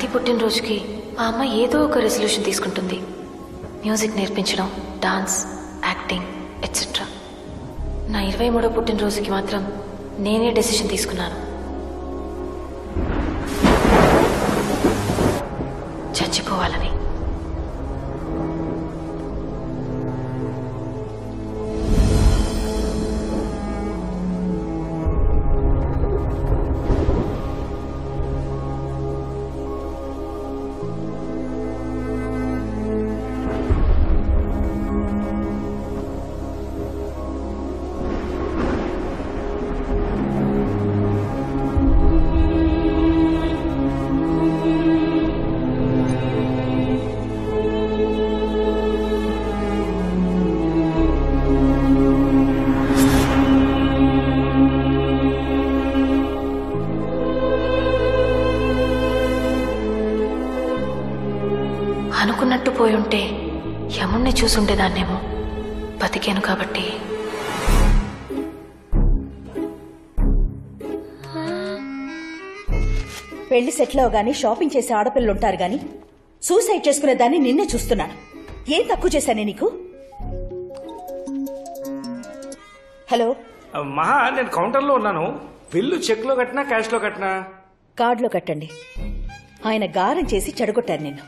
ప్రతి పుట్టినరోజుకి మా అమ్మ ఏదో ఒక రెజల్యూషన్ తీసుకుంటుంది. మ్యూజిక్ నేర్పించడం, డాన్స్, యాక్టింగ్ ఎట్సెట్రా. నా 23వ పుట్టినరోజుకి మాత్రం నేనే డెసిషన్ తీసుకున్నాను. చచ్చిపోవాలని. అనుకున్నట్టు పోయి ఉంటే యముణ్ణి చూసుండేదాన్నేమో. బతికాను కాబట్టి. పెళ్లి సెటిల్ అవగానే షాపింగ్ చేసే ఆడపిల్లలు ఉంటారు గాని సూసైడ్ చేసుకునే దాన్ని నిన్నే చూస్తున్నాను. ఏం తక్కువ చేశానే నీకు? హలో మహా, నేను కౌంటర్లో ఉన్నాను. బిల్లు చెక్ లో కట్టినా క్యాష్ లో కట్టినా? కార్డులో కట్టండి. ఆయన గారం చేసి చెడగొట్టారు నిన్ను.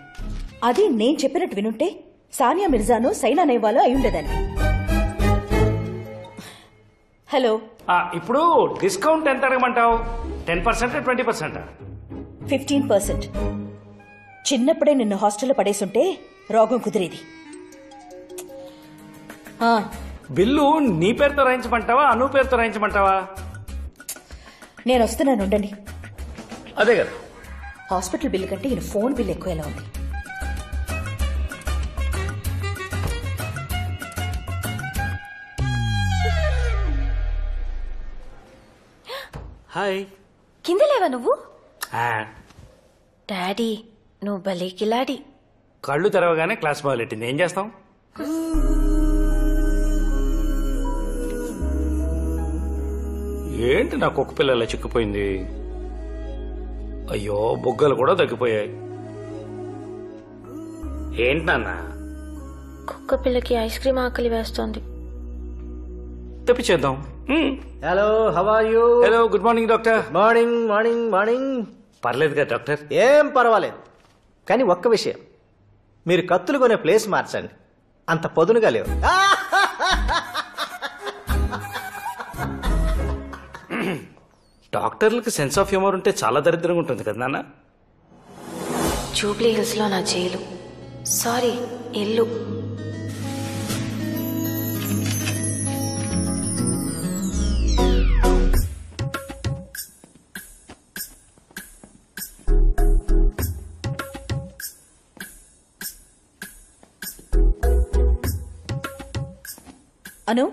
అది నేను చెప్పినట్టు వినుంటే సానియా మిర్జాను సైనా నెహ్వాలో అయ్యుండేదాన్ని. హలో, ఇప్పుడు డిస్కౌంట్ ఎంత అడగమంటావు? 10%, 20%? 15%. చిన్నప్పుడే నిన్ను హాస్టల్లో పడేసుంటే రోగం కుదిరేది. బిల్లు నీ పేరుతో రాయించమంటావా, అను పేరుతో రాయించమంటావా? నేను వస్తున్నాను, ఉండండి. అదే కదా, హాస్పిటల్ బిల్లు కంటే ఈయన ఫోన్ బిల్ ఎక్కువ ఎలా ఉంది. హాయ్. కింద లేవా నువ్వు? డాడీ నువ్వు భలే కిలాడి. కళ్ళు తెరవగానే క్లాస్ మొదలెట్టింది. ఏం చేస్తాం? ఏంటి నా కుక్క పిల్లల చిక్కిపోయింది? అయ్యో, బుగ్గలు కూడా తగ్గిపోయాయి. ఏంటి నాన్న? కుక్క పిల్లకి ఐస్ క్రీమ్ ఆకలి వేస్తోంది. తెప్పించేద్దాం. Hello, how are you? Hello, good morning doctor. Morning morning morning. పర్లేదు కదా డాక్టర్? ఏం పర్వాలేదు, కానీ ఒక్క విషయం, మీరు కత్తులు కొనే ప్లేస్ మార్చండి. అంత పొదునుగా లేవు. డాక్టర్లకు సెన్స్ ఆఫ్ హ్యూమర్ ఉంటే చాలా దరిద్రంగా ఉంటుంది కదా నాన్న? జూబ్లీ హిల్స్ లో నా జైలు, సారీ ఇల్లు. అను,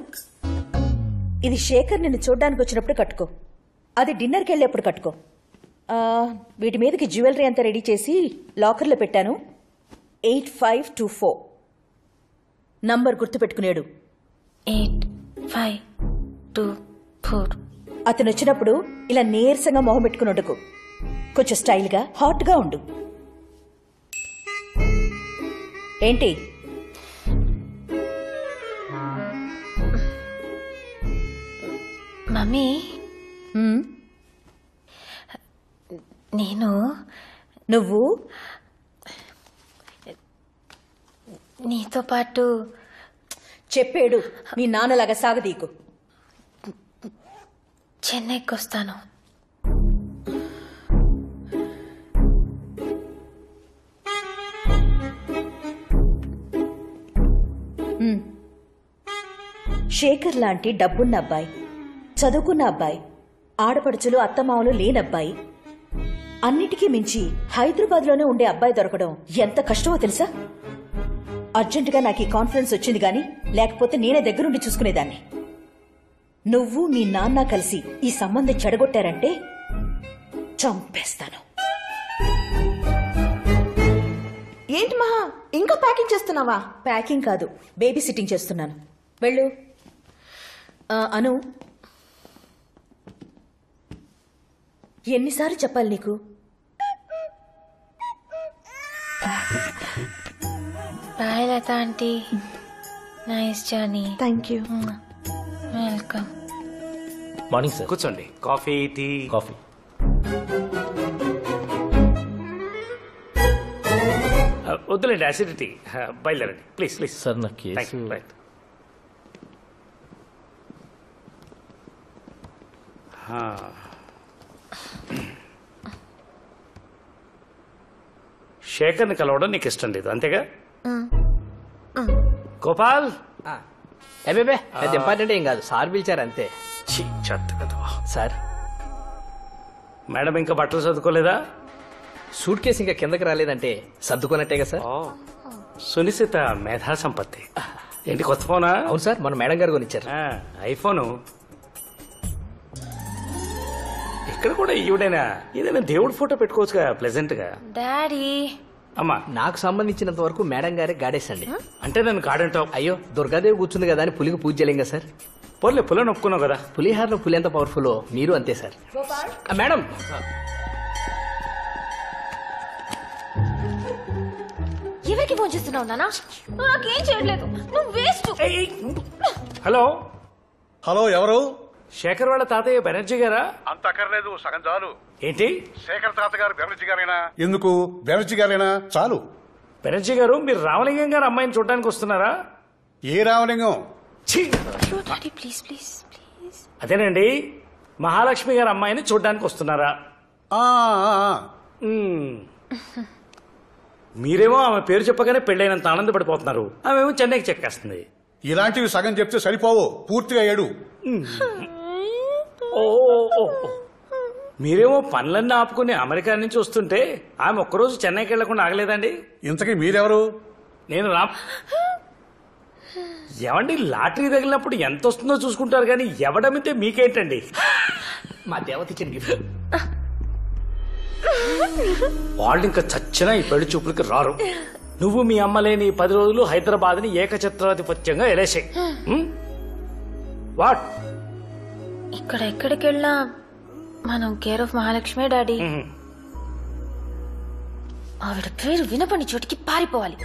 ఇది శేఖర్ నిన్ను చూడ్డానికి వచ్చినప్పుడు కట్టుకో. అది డిన్నర్కి వెళ్ళేప్పుడు కట్టుకో. వీటి మీదకి జ్యువెలరీ అంతా రెడీ చేసి లాకర్లో పెట్టాను. 8524 నంబర్ గుర్తుపెట్టుకునేడు. 8524. అతను వచ్చినప్పుడు ఇలా నీరసంగా మొహం పెట్టుకుని ఉండకు. కొంచెం స్టైల్గా హాట్గా ఉండు. ఏంటి? మమ్మీ, నువ్వు నీతో పాటు చెప్పేడు. మీ నాన్నలాగా సాగదీకు. చెన్నైకి వస్తాను. శేఖర్ లాంటి డబ్బున్న అబ్బాయి, చదువుకున్న అబ్బాయి, ఆడపడుచులు అత్తమామలు లేనబ్బాయి, అన్నిటికీ మించి హైదరాబాద్లోనే ఉండే అబ్బాయి దొరకడం ఎంత కష్టమో తెలుసా? అర్జెంటుగా నాకు ఈ కాన్ఫరెన్స్ వచ్చింది గాని లేకపోతే నేనే దగ్గరుండి చూసుకునేదాన్ని. నువ్వు మీ నాన్న కలిసి ఈ సంబంధం చెడగొట్టారంటే చంపేస్తాను. ఏంటి మహా, ఇంకా ప్యాకింగ్ చేస్తున్నావా? ప్యాకింగ్ కాదు, బేబీ సిట్టింగ్ చేస్తున్నాను. వెళ్ళు. అను, ఎన్నిసార్లు చెప్పాలి నీకు? Shweta aunty nice journey. Thank you. Welcome. Morning sir. కూర్చోండి. Coffee tea. కాఫీ. వద్దులేండి అసిడిటీ. బయలుదేరండి ప్లీజ్ ప్లీజ్. సార్ నా కేసు. రైట్. శేఖర్ని కలవడం నీకు ఇష్టం లేదు అంతేగా? గోపాల్. అబ్బే అది ఇంపార్టెంట్ ఏం కాదు, సార్ పిలిచారు అంతే. ఛీ, చెత్త కదా. సార్ మేడం ఇంకా బట్టలు చదువుకోలేదా? సూట్ కేసు ఇంకా కిందకి రాలేదంటే సర్దుకున్నట్టేగా సార్. సునిశ్చిత మేధా సంపత్తి. ఏంటి కొత్త ఫోనా? అవును సార్, మన మేడం గారు కొనిచ్చారు. ఐఫోను. ఇక్కడ కూడా ఈవిడైనా ఏదైనా దేవుడి ఫోటో పెట్టుకోవచ్చుగా ప్లెజెంట్ గా. డాడీ. అమ్మా నాకు సంబంధించినంత వరకు మేడం గారే గాడేసండి. అంటే నన్ను కాడంటావు? అయ్యో దుర్గాదేవి కూర్చుంది కదా అని పులికి పూజ చేయలేం కదా సార్. పోలే పులని ఒప్పుకున్నావు కదా. పులిహారలో పులి ఎంత పవర్ఫుల్ మీరు అంతే సార్. మేడం ఎవరికి ఫోన్ చేస్తున్నావు నానా? నాకేం చేయట్లేదు, నువ్వు వేస్ట్. హలో హలో, ఎవరు? శేఖర్ వాళ్ళ తాతయ్య బెనర్జీ గారా? అంత అక్కర్లేదు, సగం చాలు. ఏంటి? శేఖర్ తాత గారు బెనర్జీ గారేనా? ఎందుకు బెనర్జీ గారేనా? చాలు. బెనర్జీ గారు, మీరు రామలింగం గారు అమ్మాయిని చూడడానికి వస్తున్నారా? ఏ రామలింగం? ఛీ! Daddy please please please. అదేనండి, మహాలక్ష్మి గారు అమ్మాయిని చూడడానికి వస్తున్నారా? ఆ, ఆ, ఆ. మీరేమో ఆమె పేరు చెప్పగానే పెళ్ళైనంత ఆనందపడిపోతున్నారు, ఆమెమో చెన్నైకి చెక్కేస్తుంది. ఇలాంటివి సగం చెప్తే సరిపోవు, పూర్తిగా ఏడు. ఓ ఓ, ఓ. మీరేమో పనులన్నీ ఆపుకుని అమెరికా నుంచి వస్తుంటే ఆమె ఒక్కరోజు చెన్నైకి వెళ్లకుండా ఆగలేదండి. ఇంతకీ మీరెవరు? నేను ఏమండి, లాటరీ తగిలినప్పుడు ఎంత వస్తుందో చూసుకుంటారు కానీ ఎవడమితే మీకేంటండి? మా దేవత ఇచ్చిన గిఫ్ట్. వాళ్ళు ఇంకా చచ్చినా ఈ పెళ్లి చూపులకి రారు. నువ్వు మీ అమ్మ లేని 10 రోజులు హైదరాబాద్ ని ఏకఛత్రాధిపత్యంగా ఎలేసాయి. వాట్? ఇక్కడ ఎక్కడికి వెళ్ళా మనం కేర్ ఆఫ్ మహాలక్ష్మి డాడీ. ఆవిడ పేరు వినపని చోటికి పారిపోవాలి.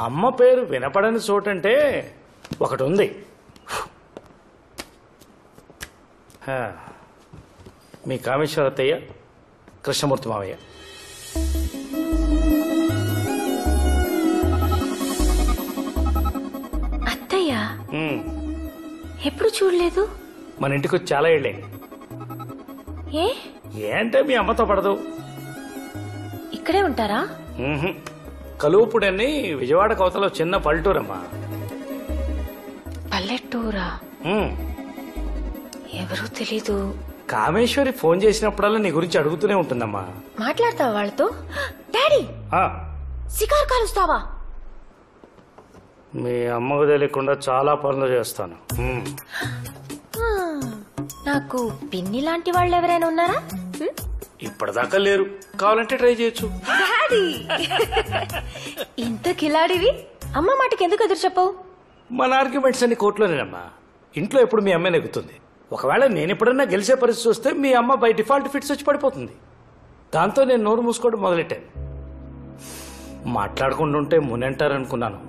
అమ్మ పేరు వినపడని చోటంటే ఒకటి ఉంది. మీ కామేశ్వర అత్తయ్య, కృష్ణమూర్తి మావయ్య. అత్తయ్య ఎప్పుడు చూడలేదు. మన ఇంటికి వచ్చి చాలా ఏళ్ళే. ఏ అంటే మీ అమ్మతో పడదు. ఇక్కడే ఉంటారా? కలువుపుడని విజయవాడ కోతలో చిన్న పల్లెటూరమ్మా. పల్లెటూరా? ఎవరూ తెలీదు. కామేశ్వరి ఫోన్ చేసినప్పుడల్లా నీ గురించి అడుగుతూనే ఉంటుందమ్మా. మాట్లాడతావా వాళ్ళతో? డాడీ సికార్ కాలుస్తావా? మీ అమ్మకు తెలియకుండా చాలా పనులు చేస్తాను. నాకు పిన్ని లాంటి వాళ్ళు ఎవరైనా ఉన్నారా? ఇప్పటిదాకా లేరు, కావాలంటే ట్రై చేయొచ్చు. డాడీ ఇంత కిలాడివి అమ్మ మాటకి ఎందుకు ఎదురు చెప్పవు? మన ఆర్గ్యుమెంట్స్ అన్ని కోర్టులోనేనమ్మా. ఇంట్లో ఎప్పుడు మీ అమ్మాయి నెగ్గుతుంది. ఒకవేళ నేను ఎప్పుడన్నా గెలిచే పరిస్థితి వస్తే మీ అమ్మ బై డిఫాల్ట్ ఫిట్స్ వచ్చి పడిపోతుంది. దాంతో నేను నోరు మూసుకోవడం మొదలెట్టాను. మాట్లాడుకుంటుంటే మునంటారనుకున్నాను,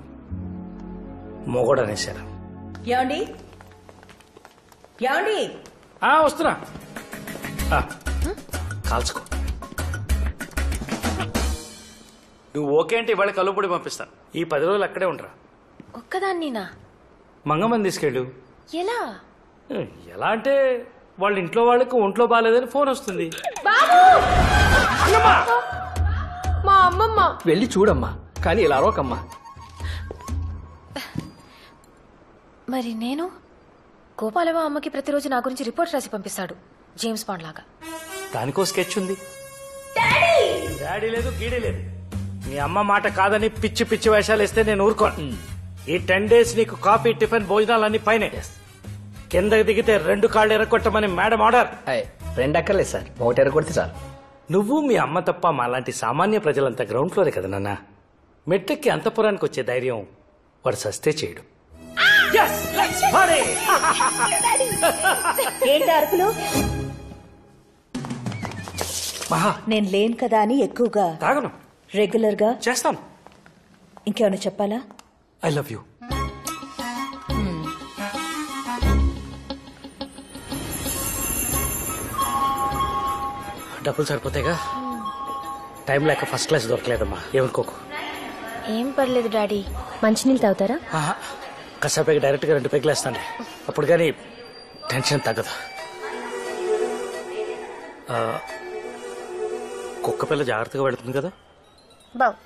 మొగోడు అనేశారు. ఏమండి ఏమండి వస్తున్నా. కాల్చుకో. నువ్వు ఓకే అంటే ఇవాళ కలుపుడి పంపిస్తాను. ఈ 10 రోజులు అక్కడే ఉండరా. ఒక్కదాన్నినా? మంగమ్మని తీసుకెళ్ళు. ఎలా? ఎలా అంటే వాళ్ళ ఇంట్లో వాళ్ళకి ఒంట్లో బాగాలేదని ఫోన్ వస్తుంది. మా అమ్మమ్మ. వెళ్ళి చూడమ్మా, కానీ ఇలా అరవకమ్మా. మరి నేను? గోపాలవ అమ్మకి ప్రతిరోజు నా గురించి రిపోర్ట్ రాసి పంపిస్తాడు, జేమ్స్ బాండ్ లాగా. దానికో స్కెచ్ ఉంది. డాడీ లేదు, గీడీ లేదు. మీ అమ్మ మాట కాదని పిచ్చి పిచ్చి వేషాలు వేస్తే నేను ఊరుకోను. ఈ 10 days నీకు కాఫీ, టిఫిన్, భోజనాలన్నీ పైనే. కిందకి దిగితే 2 కాళ్ళు ఎరగొట్టమని మేడం ఆర్డర్. 2 అక్కర్లేదు సార్, 1 ఎరగొడితే చాలు. నువ్వు మీ అమ్మ తప్ప మాలాంటి సామాన్య ప్రజలంతా గ్రౌండ్ ఫ్లోరే కదా నాన్న. మెట్టెక్కి అంతపురానికి వచ్చే ధైర్యం వాడు సస్తే చేయడు. ఏంటి అరుపులు? మహా నేను లేను కదా అని ఎక్కువగా తాగను, రెగ్యులర్ గా చేస్తాను. ఇంకేమైనా చెప్పాలా? I love you. డబ్బులు సరిపోతాయిగా? టైం లేక ఫస్ట్ క్లాస్ దొరకలేదమ్మా, ఏమనుకోకు. ఏం పర్లేదు డాడీ. మంచినీళ్ళు తాగుతారా? కసాపైకి డైరెక్ట్ గా 2 పెగ్గులు వేస్తాను, అప్పుడు కానీ టెన్షన్ తగ్గదు. కుక్క పిల్ల జాగ్రత్తగా పెడుతుంది కదా? బావ్.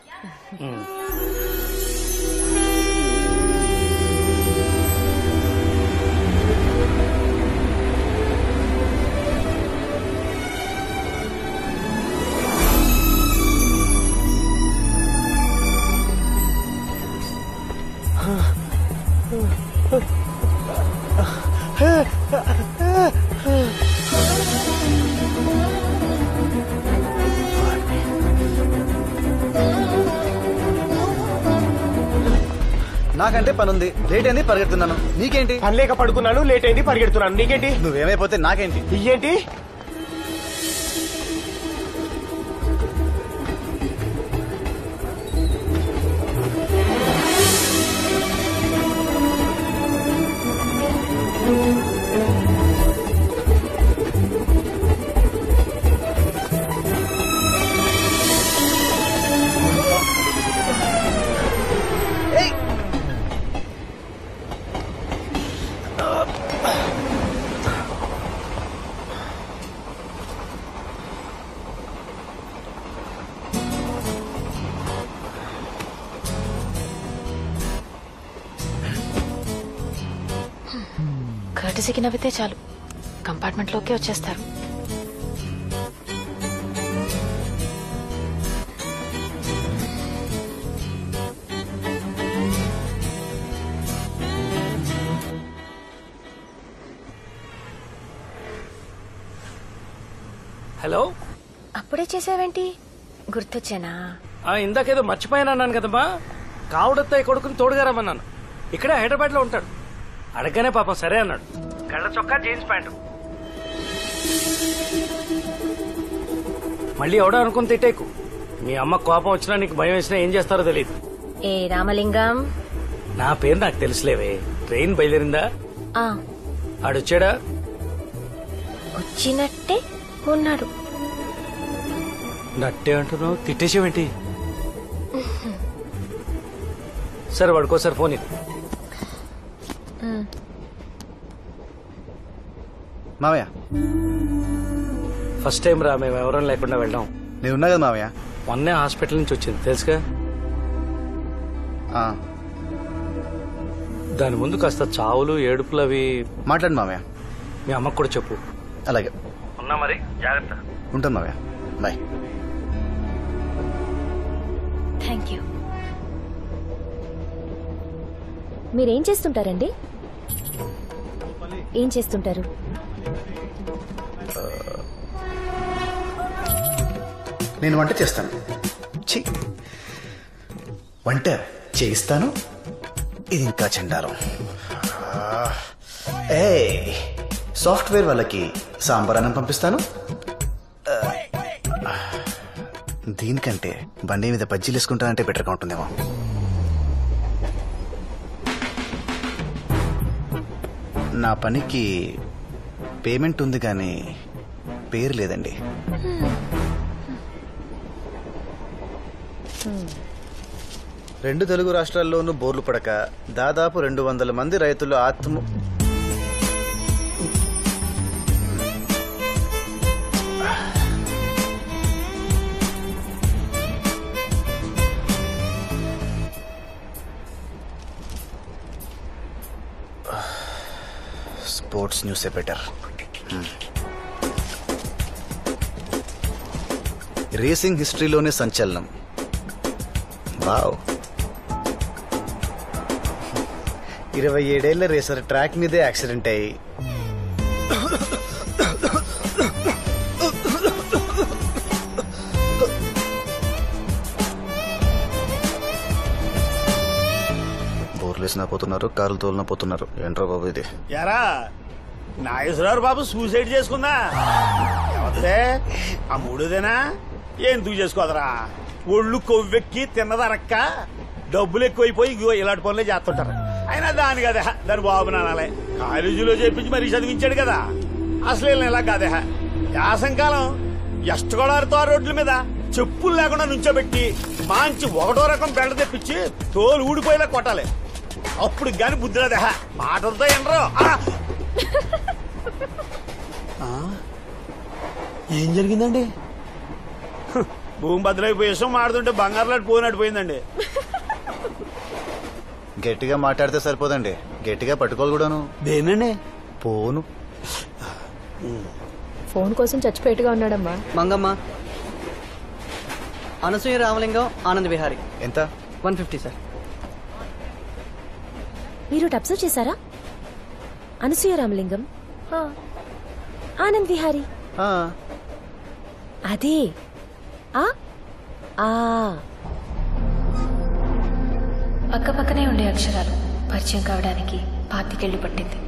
నాకంటే పనుంది, లేట్ అయింది, పరిగెడుతున్నాను. నీకేంటి? పని లేక పడుకున్నాను, లేట్ అయింది, పరిగెడుతున్నాను. నీకేంటి? నువ్వేమైపోతే నాకేంటి? ఇయ్యేంటి? కర్టసీకి నవ్వితే చాలు, కంపార్ట్మెంట్ లోకే వచ్చేస్తారు. హలో. అప్పుడే చేసావేంటి? గుర్తొచ్చానా? ఇందాకేదో మర్చిపోయానన్నాను కదమ్మా. కావుడత్తయ్య కొడుకుని తోడుగా రమ్మన్నాను. ఇక్కడే హైదరాబాద్ లో ఉంటాడు. అడగగానే పాపం సరే అన్నాడు. కళ్ళ చొక్కా, జీన్స్ ప్యాంటు. మళ్ళీ ఎవడో అనుకుని తిట్టేకు. మీ అమ్మ కోపం వచ్చినా నీకు భయం వేసినా ఏం చేస్తారో తెలియదు. ఏ రామలింగం, నా పేరు నాకు తెలుసులేవే. ట్రైన్ బయలుదేరిందా? ఆడొచ్చాడా? వచ్చినట్టే ఉన్నాడు. నట్టే అంటున్నావు, తిట్టేసేవేంటి? సరే వాడుకోసారి ఫోన్ ఇది. మావయ్య, ఫస్ట్ టైం రా మేము ఎవరం లేకుండా వెళ్ళాం. నేనున్నా కదా మావయ్య. మొన్నే హాస్పిటల్ నుంచి వచ్చింది తెలుసుగా. దాని ముందు కాస్త చావులు ఏడుపులు అవి మాట్లాడు మావయ్య. మీ అమ్మకు కూడా చెప్పు. అలాగే ఉన్నా మరి, జాగ్రత్త. ఉంటాను మావయ్య, బాయ్. Thank you. మీరేం చేస్తుంటారండి? ఏం చేస్తుంటారు? నేను వంట చేస్తాను. వంట చేయిస్తాను. ఇది ఇంకా చెండారం. సాఫ్ట్వేర్ వాళ్ళకి సాంబార్ అన్నం పంపిస్తాను. దీనికంటే బండి మీద బజ్జీలు వేసుకుంటానంటే బెటర్గా ఉంటుందేమో. నా పనికి పేమెంట్ ఉంది కానీ పేరు లేదండి. రెండు తెలుగు రాష్ట్రాల్లోనూ బోర్లు పడక దాదాపు 200 మంది రైతులు స్పోర్ట్స్ న్యూసే బెటర్. రేసింగ్ హిస్టరీలోనే సంచలనం. వావ్. 27 ఏళ్ల రేసర్ ట్రాక్ మీదే యాక్సిడెంట్ అయ్యి బోర్లు వేసినా పోతున్నారు, కార్లు తోలినా పోతున్నారు. ఏంట్రా బాబు ఇది? యారా నాగేశ్వరరావు బాబు సూసైడ్ చేసుకుందా ఎవరిదే ఆ మూడోదేనా ఎందుకు చేసుకోదరా ఒళ్ళు కొవ్వెక్కి తిన్నదరక్క డబ్బులు ఎక్కువైపోయి ఇగో ఇలాంటి పనులే చేస్తుంటారు అయినా దాని కదే దాని బాబు నానాలే కాలేజీలో చేపించి మరీ చదివించాడు కదా అసలు ఇలా కాదే యాసంకాలం ఎష్టగోడారితో ఆ రోడ్ల మీద చెప్పులు లేకుండా నుంచోబెట్టి మంచి ఒకటో రకం బెండ తెప్పించి తోలు ఊడిపోయేలా కొట్టాలి అప్పుడు గాని బుద్ధిరాదే మాటలతో ఎండ్రో ఏం జరిగిందండి భూమి బద్దలైపోయి విషయం మాడుతుంటే బంగారులాంటి పోయినట్టు పోయిందండి గట్టిగా మాట్లాడితే సరిపోదండి గట్టిగా పట్టుకోవాలి కూడాను దేనండి పోను ఫోన్ కోసం చచ్చిపోయేట్టుగా ఉన్నాడమ్మా. మంగమ్మ, అనసూయ రామలింగం, ఆనంద్ విహారీ. ఎంత? 150 సార్. మీరు అబ్జర్వ్ చేశారా? అనసూయ రామలింగం, ఆనంద్ విహారీ. అదే పక్కపక్కనే ఉండే అక్షరాలు పరిచయం కావడానికి 25 ఏళ్లు పట్టింది.